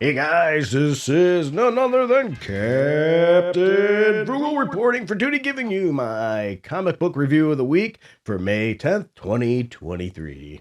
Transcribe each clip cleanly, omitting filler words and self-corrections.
Hey guys, this is none other than Captain Frugal reporting for duty, giving you my comic book review of the week for May 10th, 2023.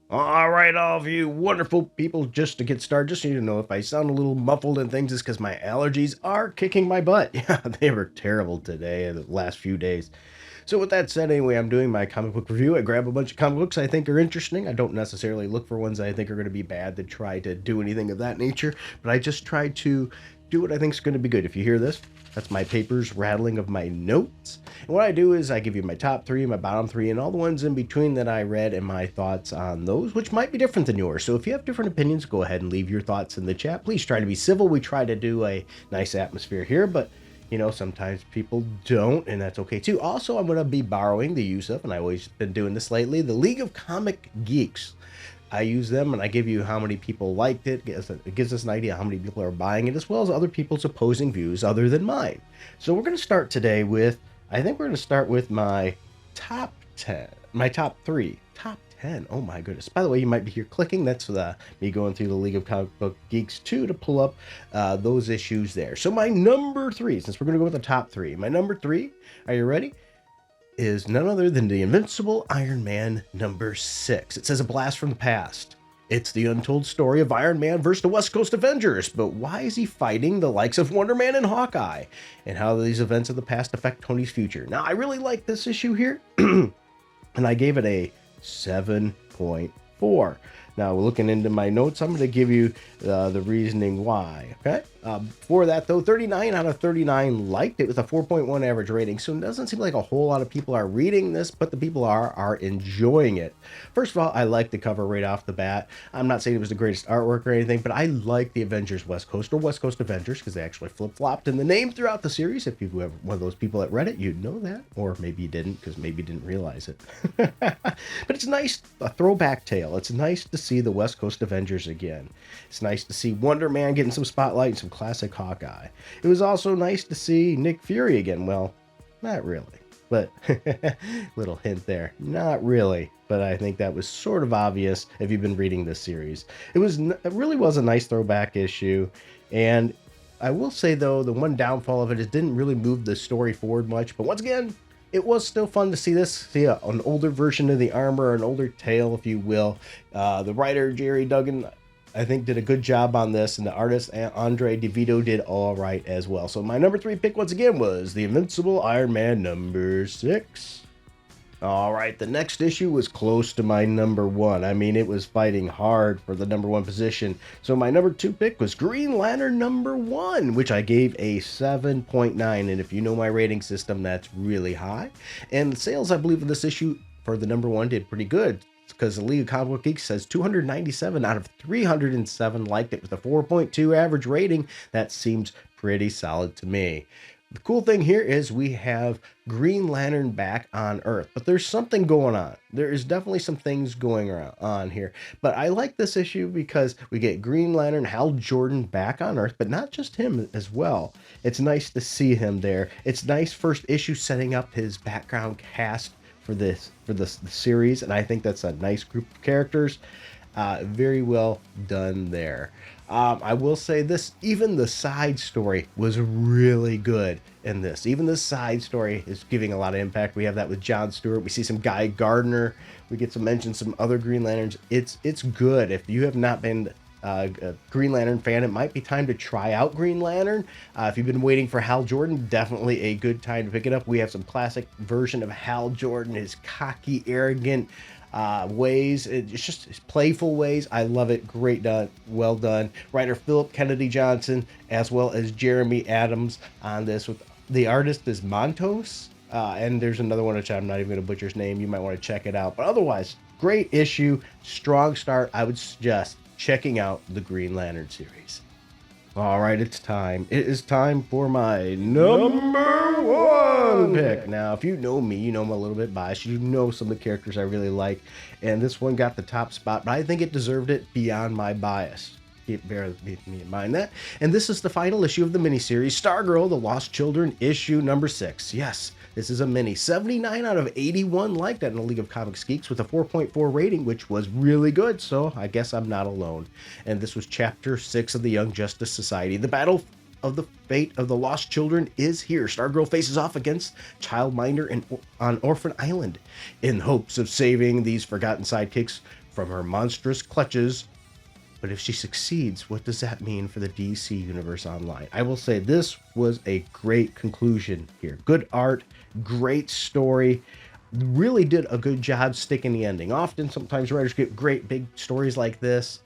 All right, all of you wonderful people, just to get started, just so you know, if I sound a little muffled and things, it's because my allergies are kicking my butt. Yeah, they were terrible today and the last few days. So with that said, anyway, I'm doing my comic book review. I grab a bunch of comic books I think are interesting. I don't necessarily look for ones I think are going to be bad to try to do anything of that nature, but I just try to do what I think is going to be good. If you hear this, that's my papers rattling of my notes. And what I do is I give you my top three, my bottom three, and all the ones in between that I read and my thoughts on those, which might be different than yours. So if you have different opinions, go ahead and leave your thoughts in the chat. Please try to be civil. We try to do a nice atmosphere here, but sometimes people don't, and that's okay too. Also, I'm going to be borrowing the use of, and I've always been doing this lately, the League of Comic Geeks. I use them and I give you how many people liked it. It gives us an idea how many people are buying it, as well as other people's opposing views other than mine. So we're going to start today with, I think we're going to start with my top 10, my top 3, top 10. Oh my goodness. By the way, you might be here clicking. That's me going through the League of Comic Book Geeks 2 to pull up those issues there. So my number 3, since we're going to go with the top 3, my number 3, are you ready? Is none other than the Invincible Iron Man number 6. It says a blast from the past. It's the untold story of Iron Man versus the West Coast Avengers, but why is he fighting the likes of Wonder Man and Hawkeye? And how these events of the past affect Tony's future. Now, I really like this issue here, and I gave it a 7.4. Now, looking into my notes, I'm going to give you the reasoning why, okay? For that, though, 39 out of 39 liked it with a 4.1 average rating, so it doesn't seem like a whole lot of people are reading this, but the people are enjoying it. First of all, I like the cover right off the bat. I'm not saying it was the greatest artwork or anything, but I like the Avengers West Coast, or West Coast Avengers, because they actually flip-flopped in the name throughout the series. If you were one of those people that read it, you'd know that, or maybe you didn't, because maybe you didn't realize it. But it's nice, a throwback tale. It's nice to see the West Coast Avengers again. It's nice to see Wonder Man getting some spotlight and some classic Hawkeye. It was also nice to see Nick Fury again. Well, not really, but little hint there. Not really, but I think that was sort of obvious if you've been reading this series. It really was a nice throwback issue, and I will say though, the one downfall of it is it didn't really move the story forward much. But once again, it was still fun to see an older version of the armor, an older tale, if you will. The writer, Jerry Duggan, I think did a good job on this, and the artist, Andre DeVito, did all right as well. So my number 3 pick, once again, was the Invincible Iron Man number 6. All right, the next issue was close to my number 1. I mean, it was fighting hard for the number 1 position. So my number 2 pick was Green Lantern number 1, which I gave a 7.9. And if you know my rating system, that's really high. And the sales, I believe, of this issue for the number 1 did pretty good, because the League of Comic Book Geeks says 297 out of 307 liked it with a 4.2 average rating. That seems pretty solid to me. The cool thing here is we have Green Lantern back on Earth, but there's something going on. There is definitely some things going on here, but I like this issue because we get Green Lantern Hal Jordan back on Earth, but not just him as well. It's nice to see him there. It's nice first issue setting up his background cast for the series, and I think that's a nice group of characters. Very well done there. I will say this, even the side story was really good in this. Even the side story is giving a lot of impact. We have that with John Stewart. We see some Guy Gardner. We get to mention some other Green Lanterns. It's good. If you have not been a Green Lantern fan, it might be time to try out Green Lantern. If you've been waiting for Hal Jordan, definitely a good time to pick it up. We have some classic version of Hal Jordan, his cocky, arrogant ways. It's just playful ways. I love it. Great done. Well done. Writer Philip Kennedy Johnson, as well as Jeremy Adams on this. With the artist is Montos. And there's another one which I'm not even going to butcher his name. You might want to check it out. But otherwise, great issue. Strong start. I would suggest checking out the Green Lantern series. All right, it's time. It is time for my number one pick. Now, if you know me, you know I'm a little bit biased. You know some of the characters I really like, and this one got the top spot, but I think it deserved it beyond my bias. Bear me in mind that. And this is the final issue of the miniseries, Stargirl, The Lost Children, issue number 6. Yes, this is a mini. 79 out of 81 liked that in the League of Comics Geeks with a 4.4 rating, which was really good, so I guess I'm not alone. And this was chapter 6 of the Young Justice Society. The battle of the fate of the lost children is here. Stargirl faces off against Childminder on Orphan Island in hopes of saving these forgotten sidekicks from her monstrous clutches. But if she succeeds, what does that mean for the DC Universe Online? I will say this was a great conclusion here. Good art, great story, really did a good job sticking the ending. Often, sometimes writers get great big stories like this,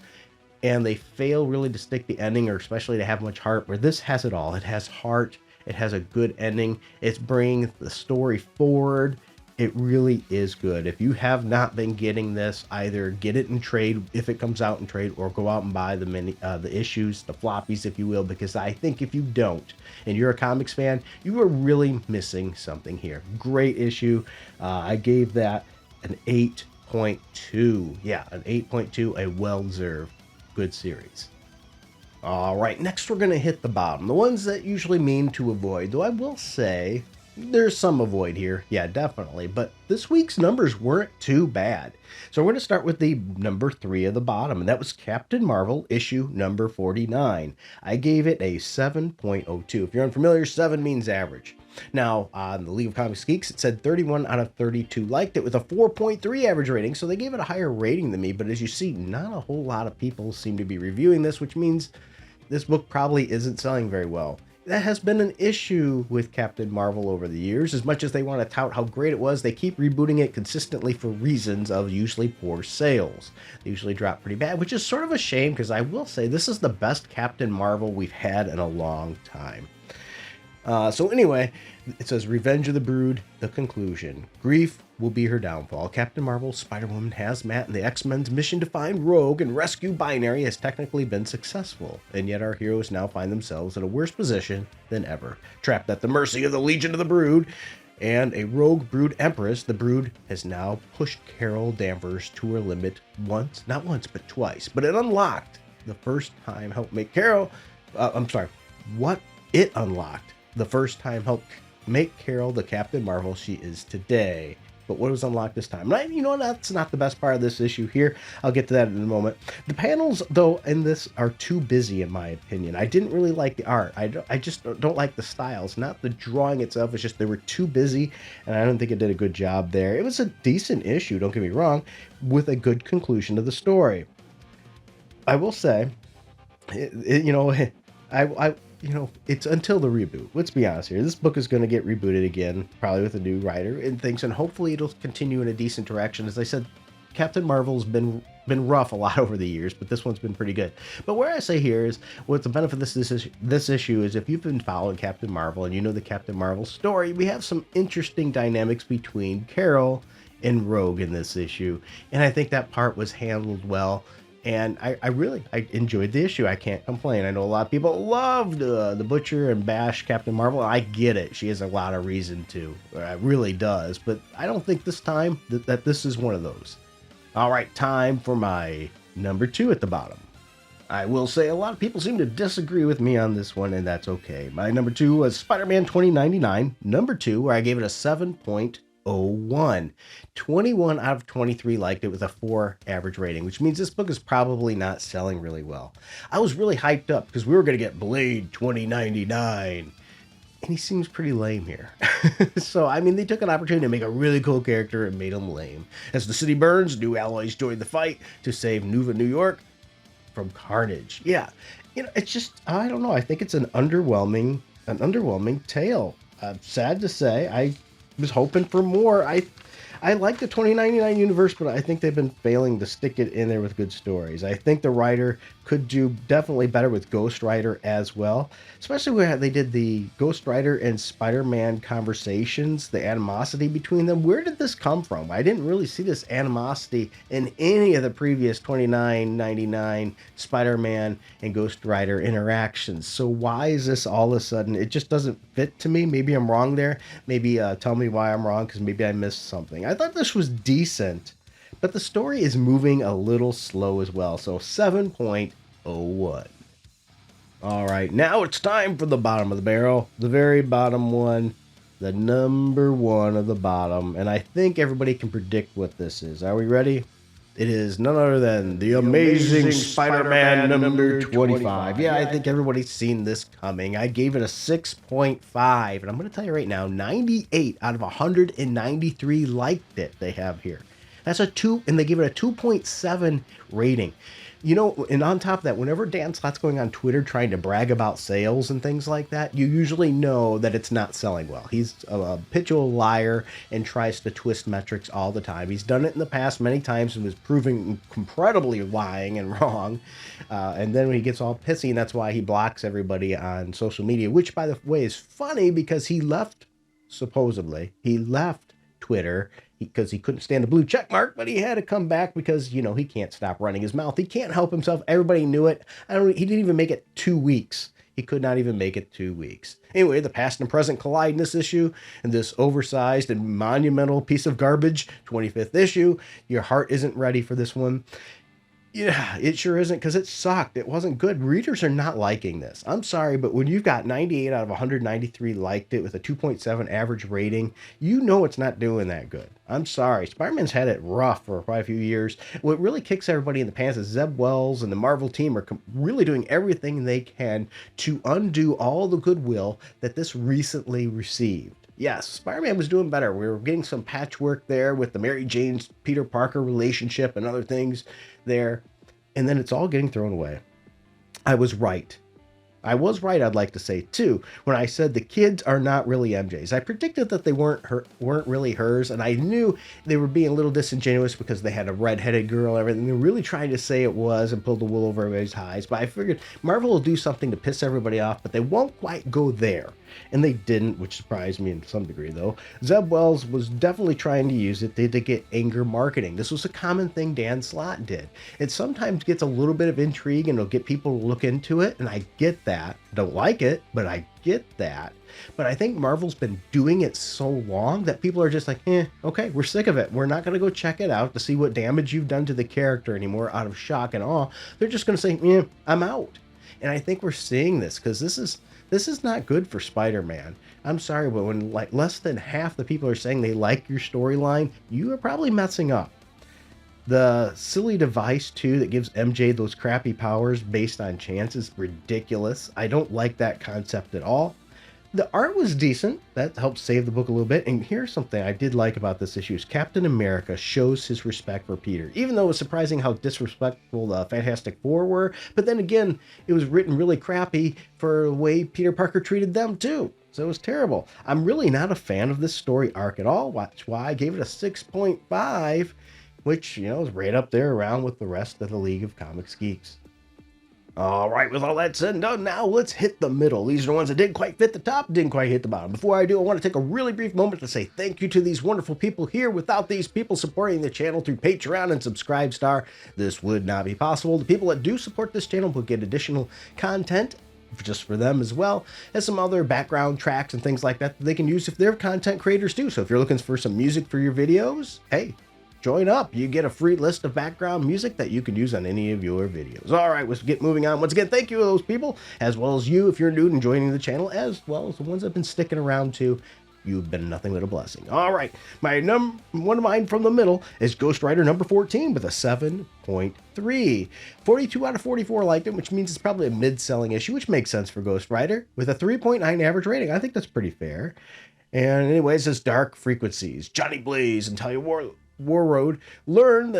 and they fail really to stick the ending, or especially to have much heart, where this has it all. It has heart, it has a good ending, it's bringing the story forward. It really is good. If you have not been getting this, either get it in trade if it comes out in trade, or go out and buy the issues, the floppies, if you will, because I think if you don't, and you're a comics fan, you are really missing something here. Great issue. I gave that an 8.2. Yeah, an 8.2, a well-deserved good series. All right, next we're going to hit the bottom, the ones that usually mean to avoid, though I will say there's some avoid here. Yeah, definitely. But this week's numbers weren't too bad. So we're going to start with the number 3 of the bottom, and that was Captain Marvel, issue number 49. I gave it a 7.02. If you're unfamiliar, 7 means average. Now, on the League of Comics Geeks, it said 31 out of 32 liked it with a 4.3 average rating, so they gave it a higher rating than me. But as you see, not a whole lot of people seem to be reviewing this, which means this book probably isn't selling very well. That has been an issue with Captain Marvel over the years. As much as they want to tout how great it was, they keep rebooting it consistently for reasons of usually poor sales. They usually drop pretty bad, which is sort of a shame, because I will say this is the best Captain Marvel we've had in a long time. So anyway, it says Revenge of the Brood, the conclusion. Grief will be her downfall. Captain Marvel, Spider-Woman, Hazmat, and the X-Men's mission to find Rogue and rescue Binary has technically been successful, and yet our heroes now find themselves in a worse position than ever. Trapped at the mercy of the Legion of the Brood and a rogue Brood Empress, the Brood has now pushed Carol Danvers to her limit once, not once, but twice. But it unlocked the first time helped make Carol, what it unlocked the first time helped make Carol the Captain Marvel she is today. But what was unlocked this time? And you know, that's not the best part of this issue here. I'll get to that in a moment. The panels, though, in this are too busy, in my opinion. I didn't really like the art. I just don't like the styles. Not the drawing itself. It's just they were too busy, and I don't think it did a good job there. It was a decent issue, don't get me wrong, with a good conclusion to the story. I will say, it's until the reboot. Let's be honest here. This book is going to get rebooted again, probably with a new writer and things, and hopefully it'll continue in a decent direction. As I said, Captain Marvel's been rough a lot over the years, but this one's been pretty good. But where I say here is, what's the benefit of this issue is, if you've been following Captain Marvel and you know the Captain Marvel story, we have some interesting dynamics between Carol and Rogue in this issue, and I think that part was handled well. And I enjoyed the issue. I can't complain. I know a lot of people loved the Butcher and bash Captain Marvel. I get it. She has a lot of reason to. It really does. But I don't think this time that this is one of those. All right, time for my number 2 at the bottom. I will say a lot of people seem to disagree with me on this one, and that's okay. My number 2 was Spider-Man 2099, number 2, where I gave it a 7.01. 21 out of 23 liked it with a 4 average rating, which means this book is probably not selling really well. I was really hyped up because we were going to get Blade 2099, and he seems pretty lame here. So, I mean, they took an opportunity to make a really cool character and made him lame. As the city burns, new allies join the fight to save New York from carnage. Yeah, it's just, I don't know. I think it's an underwhelming tale. Sad to say, I was hoping for more. I like the 2099 universe, but I think they've been failing to stick it in there with good stories. I think the writer could do definitely better with Ghost Rider as well, especially where they did the Ghost Rider and Spider-Man conversations, the animosity between them. Where did this come from? I didn't really see this animosity in any of the previous 29.99 Spider-Man and Ghost Rider interactions. So why is this all of a sudden? It just doesn't fit to me. Maybe I'm wrong there. Maybe tell me why I'm wrong, because maybe I missed something. I thought this was decent, but the story is moving a little slow as well. So 7.01. All right, now it's time for the bottom of the barrel, the very bottom one, the number one of the bottom. And I think everybody can predict what this is. Are we ready? It is none other than The Amazing Spider-Man number 25. Yeah, I think everybody's seen this coming. I gave it a 6.5, and I'm going to tell you right now, 98 out of 193 liked it they have here. That's a 2, and they give it a 2.7 rating. You know, and on top of that, whenever Dan Slott's going on Twitter trying to brag about sales and things like that, you usually know that it's not selling well. He's a habitual liar and tries to twist metrics all the time. He's done it in the past many times and was proving incredibly lying and wrong. And then when he gets all pissy, and that's why he blocks everybody on social media, which, by the way, is funny because he left, supposedly, he left Twitter because he couldn't stand the blue check mark, but he had to come back because, you know, he can't stop running his mouth. He can't help himself. Everybody knew it. He didn't even make it 2 weeks. He could not even make it 2 weeks. Anyway, the past and present collide in this issue, and this oversized and monumental piece of garbage, 25th issue. Your heart isn't ready for this one. Yeah, it sure isn't, because it sucked. It wasn't good. Readers are not liking this. I'm sorry, but when you've got 98 out of 193 liked it with a 2.7 average rating, you know it's not doing that good. I'm sorry. Spider-Man's had it rough for quite a few years. What really kicks everybody in the pants is Zeb Wells and the Marvel team are really doing everything they can to undo all the goodwill that this recently received. Yes, Spider-Man was doing better. We were getting some patchwork there with the Mary Jane's Peter Parker relationship and other things there. And then it's all getting thrown away. I was right. I'd like to say, too, when I said the kids are not really MJ's. I predicted that they weren't really hers, and I knew they were being a little disingenuous because they had a redheaded girl and everything. They were really trying to say it was and pull the wool over everybody's eyes. But I figured Marvel will do something to piss everybody off, but they won't quite go there. And they didn't, which surprised me in some degree, though. Zeb Wells was definitely trying to use it to get anger marketing. This was a common thing Dan Slott did. It sometimes gets a little bit of intrigue and it'll get people to look into it, and I get that. Don't like it, but I get that. But I think Marvel's been doing it so long that people are just like, okay, we're sick of it. We're not going to go check it out to see what damage you've done to the character anymore out of shock and awe. They're just going to say, I'm out. And I think we're seeing this because this is not good for Spider-Man. I'm sorry, but when like less than half the people are saying they like your storyline, you are probably messing up. The silly device, too, that gives MJ those crappy powers based on chance is ridiculous. I don't like that concept at all. The art was decent. That helped save the book a little bit. And here's something I did like about this issue is Captain America shows his respect for Peter, even though it was surprising how disrespectful the Fantastic Four were. But then again, it was written really crappy for the way Peter Parker treated them, too. So it was terrible. I'm really not a fan of this story arc at all. That's why I gave it a 6.5, which, is right up there around with the rest of the League of Comics Geeks. All right, with all that said and done, now let's hit the middle. These are the ones that didn't quite fit the top, didn't quite hit the bottom. Before I do, I want to take a really brief moment to say thank you to these wonderful people here. Without these people supporting the channel through Patreon and Subscribestar, this would not be possible. The people that do support this channel will get additional content just for them as well as some other background tracks and things like that they can use if they're content creators too. So if you're looking for some music for your videos, hey, join up. You get a free list of background music that you can use on any of your videos. All right, let's get moving on. Once again, thank you to those people, as well as you if you're new and joining the channel, as well as the ones that have been sticking around too. You've been nothing but a blessing. All right, one of mine from the middle is Ghost Rider number 14 with a 7.3. 42 out of 44 liked it, which means it's probably a mid-selling issue, which makes sense for Ghost Rider, with a 3.9 average rating. I think that's pretty fair. And anyway, it says Dark Frequencies. Johnny Blaze and Talia Warroad learn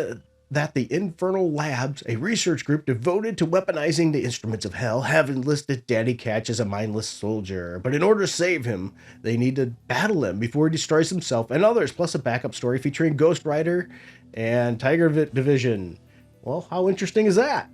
that the Infernal Labs, a research group devoted to weaponizing the instruments of hell, have enlisted Danny Catch as a mindless soldier. But in order to save him, they need to battle him before he destroys himself and others, plus a backup story featuring Ghost Rider and Tiger Division. Well, how interesting is that?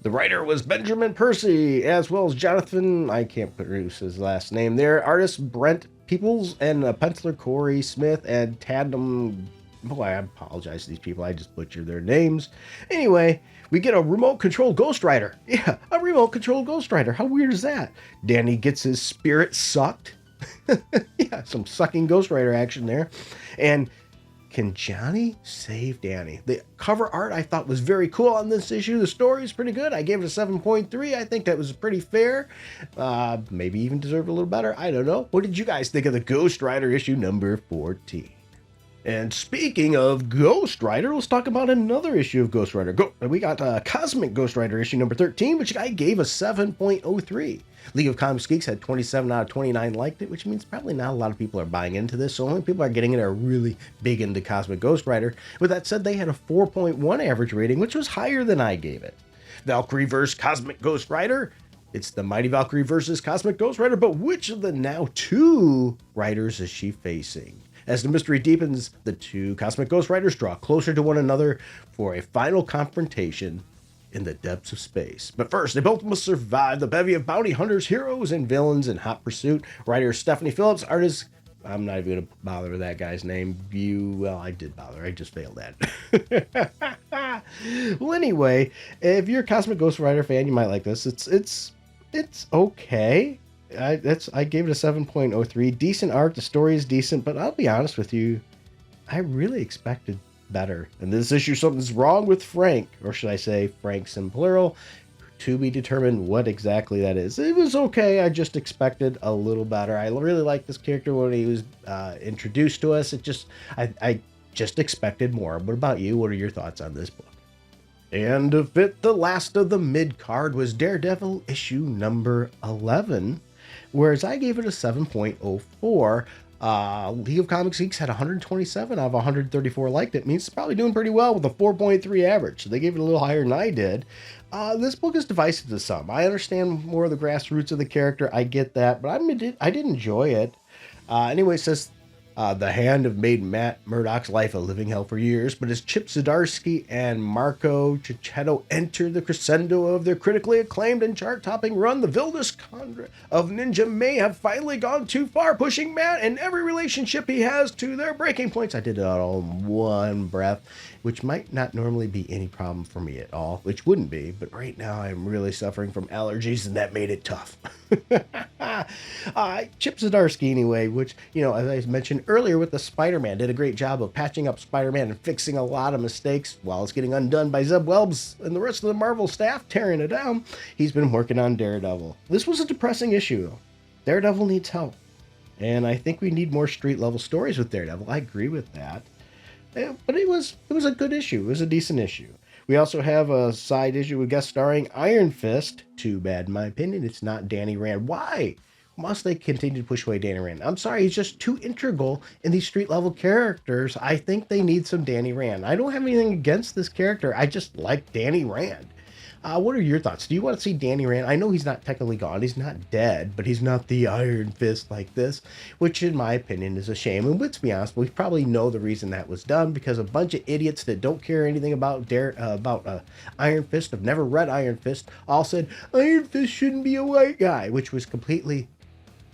The writer was Benjamin Percy, as well as Jonathan, I can't produce his last name there, artist Brent Peoples, and penciler Corey Smith, and Tandem. Boy, I apologize to these people. I just butchered their names. Anyway, we get a remote control Ghost Rider. Yeah, a remote control Ghost Rider. How weird is that? Danny gets his spirit sucked. Yeah, some sucking Ghost Rider action there. And can Johnny save Danny? The cover art I thought was very cool on this issue. The story is pretty good. I gave it a 7.3. I think that was pretty fair. Maybe even deserved a little better. I don't know. What did you guys think of the Ghost Rider issue number 14? And speaking of Ghost Rider, let's talk about another issue of Ghost Rider. We got Cosmic Ghost Rider issue number 13, which I gave a 7.03. League of Comics Geeks had 27 out of 29 liked it, which means probably not a lot of people are buying into this. So only people are getting it are really big into Cosmic Ghost Rider. With that said, they had a 4.1 average rating, which was higher than I gave it. Valkyrie vs. Cosmic Ghost Rider. It's the Mighty Valkyrie versus Cosmic Ghost Rider, but which of the now two riders is she facing? As the mystery deepens, the two Cosmic Ghost Riders draw closer to one another for a final confrontation in the depths of space. But first, they both must survive the bevy of bounty hunters, heroes, and villains in hot pursuit. Writer Stephanie Phillips, artist, I'm not even going to bother with that guy's name. Well, I did bother. I just failed that. Well, anyway, if you're a Cosmic Ghost Rider fan, you might like this. It's okay. I gave it a 7.03. Decent art. The story is decent, but I'll be honest with you, I really expected better. And this issue, something's wrong with Frank, or should I say Franks in plural, to be determined what exactly that is. It was okay. I just expected a little better. I really liked this character when he was introduced to us. I just expected more. What about you? What are your thoughts on this book? And to fit the last of the mid-card was Daredevil issue number 11, whereas I gave it a 7.04. League of Comics Geeks had 127 out of 134 liked it. Means it's probably doing pretty well with a 4.3 average. So they gave it a little higher than I did. This book is divisive to some. I understand more of the grassroots of the character. I get that, but I did enjoy it. Anyway, it says, the Hand have made Matt Murdock's life a living hell for years, but as Chip Zdarsky and Marco Cicchetto enter the crescendo of their critically acclaimed and chart-topping run, the villainous conduit of Ninja may have finally gone too far, pushing Matt and every relationship he has to their breaking points. I did it all in one breath, which might not normally be any problem for me at all, which wouldn't be, but right now I'm really suffering from allergies, and that made it tough. Chip Zdarsky, anyway, which, as I mentioned earlier with the Spider-Man, did a great job of patching up Spider-Man and fixing a lot of mistakes while it's getting undone by Zeb Wells and the rest of the Marvel staff tearing it down. He's been working on Daredevil. This was a depressing issue. Daredevil needs help, and I think we need more street-level stories with Daredevil. I agree with that. But it was a good issue. It was a decent issue. We also have a side issue with guest starring Iron Fist. Too bad, in my opinion, it's not Danny Rand. Why must they continue to push away Danny Rand? I'm sorry, he's just too integral in these street-level characters. I think they need some Danny Rand. I don't have anything against this character. I just like Danny Rand. What are your thoughts? Do you want to see Danny Rand? I know he's not technically gone. He's not dead, but he's not the Iron Fist like this, which in my opinion is a shame. And let's be honest, we probably know the reason that was done, because a bunch of idiots that don't care anything about Iron Fist, have never read Iron Fist, all said Iron Fist shouldn't be a white guy, which was completely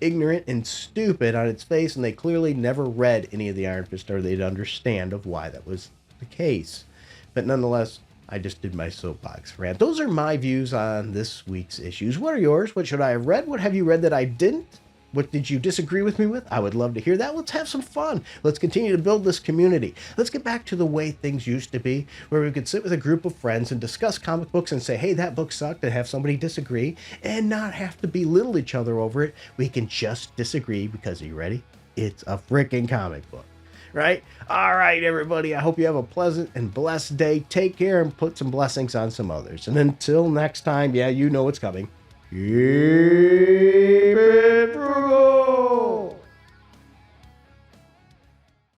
ignorant and stupid on its face, and they clearly never read any of the Iron Fist, or they'd understand of why that was the case. But nonetheless, I just did my soapbox rant. Those are my views on this week's issues. What are yours? What should I have read? What have you read that I didn't? What did you disagree with me with? I would love to hear that. Let's have some fun. Let's continue to build this community. Let's get back to the way things used to be, where we could sit with a group of friends and discuss comic books and say, hey, that book sucked, and have somebody disagree, and not have to belittle each other over it. We can just disagree because, are you ready? It's a freaking comic book. Right? All right, everybody. I hope you have a pleasant and blessed day. Take care and put some blessings on some others. And until next time, yeah, you know what's coming. Keep it